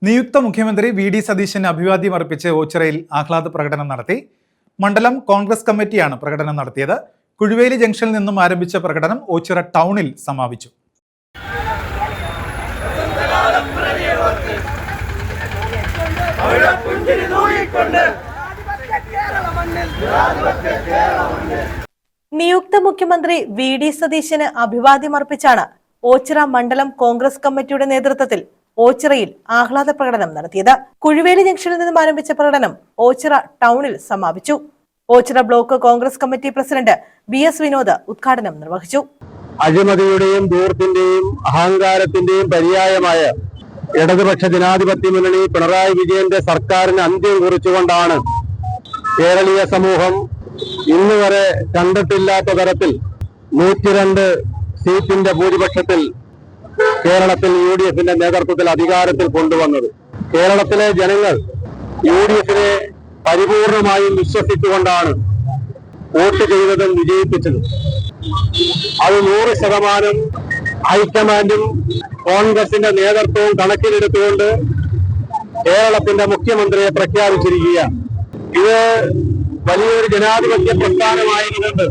നിയുക്ത മുഖ്യമന്ത്രി വി.ഡി. സതീശന് അഭിവാദ്യം അർപ്പിച്ച് ഓച്ചിറയിൽ ആഹ്ലാദ പ്രകടനം നടത്തി. മണ്ഡലം കോൺഗ്രസ് കമ്മിറ്റിയാണ് പ്രകടനം നടത്തിയത്. കുഴുവേലി ജംഗ്ഷനിൽ നിന്നും ആരംഭിച്ച പ്രകടനം ഓച്ചിറ ടൗണിൽ സമാപിച്ചു. നിയുക്ത മുഖ്യമന്ത്രി വി.ഡി. സതീശന് അഭിവാദ്യം അർപ്പിച്ചാണ് ഓച്ചിറ മണ്ഡലം കോൺഗ്രസ് കമ്മിറ്റിയുടെ നേതൃത്വത്തിൽ ഓച്ചിറയിൽ ആഹ്ലാദ പ്രകടനം നടത്തിയത്. കുഴുവേലി ജംഗ്ഷനിൽ നിന്നും ആരംഭിച്ച പ്രകടനം ഓച്ചിറ ടൗണിൽ സമാപിച്ചു. Oachira block Congress committee president B S. Vinod ഉദ്ഘാടനം നിർവഹിച്ചു. അഴിമതിയുടെയും ധൂർത്തിന്റെയും അഹങ്കാരത്തിന്റെയും പര്യായമായ ഇടതുപക്ഷ ജനാധിപത്യ മുന്നണി പിണറായി വിജയന്റെ സർക്കാരിന് അന്ത്യം കുറിച്ചുകൊണ്ടാണ് കേരളീയ സമൂഹം ഇന്നുവരെ കണ്ടിട്ടില്ലാത്ത തരത്തിൽ 102 സീറ്റിന്റെ ഭൂരിപക്ഷത്തിൽ കേരളത്തിൽ യു.ഡി.എഫിന്റെ നേതൃത്വത്തിൽ അധികാരത്തിൽ കൊണ്ടുവന്നത്. കേരളത്തിലെ ജനങ്ങൾ യു.ഡി.എഫിനെ പരിപൂർണമായും വിശ്വസിച്ചുകൊണ്ടാണ് വോട്ട് ചെയ്തതും വിജയിപ്പിച്ചത്. അത് 100% ഹൈക്കമാൻഡും കോൺഗ്രസിന്റെ നേതൃത്വവും കണക്കിലെടുത്തുകൊണ്ട് കേരളത്തിന്റെ മുഖ്യമന്ത്രിയെ പ്രഖ്യാപിച്ചിരിക്കുകയാണ്. ഇത് വലിയൊരു ജനാധിപത്യ പ്രസ്ഥാനമായതുകൊണ്ട്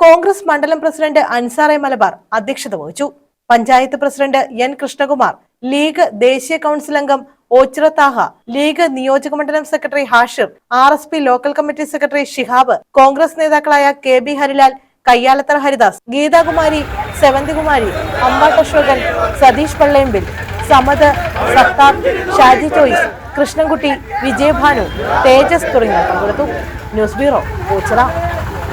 കോൺഗ്രസ് മണ്ഡലം പ്രസിഡന്റ് അൻസാറെ മലബാർ അധ്യക്ഷത വഹിച്ചു. Panchayat president N Krishnakumar, league ദേശീയ കൌൺസിൽ അംഗം ഓച്ചിറ താഹ, ലീഗ് നിയോജക മണ്ഡലം secretary Hashir, RSP local committee secretary Shihab, Congress നേതാക്കളായ KB ഹരിലാൽ, കയ്യാലത്തറ ഹരിദാസ്, ഗീതാകുമാരി, സെവന്തികുമാരി, അമ്പാട്ട് അശോകൻ, സതീഷ് പള്ളേമ്പിൽ, സമദ്, സത്താർ, ഷാജി ചോയ്സ്, കൃഷ്ണൻകുട്ടി, വിജയഭാനു, തേജസ് തുടങ്ങിയവർ പങ്കെടുത്തു. News bureau, Ochira.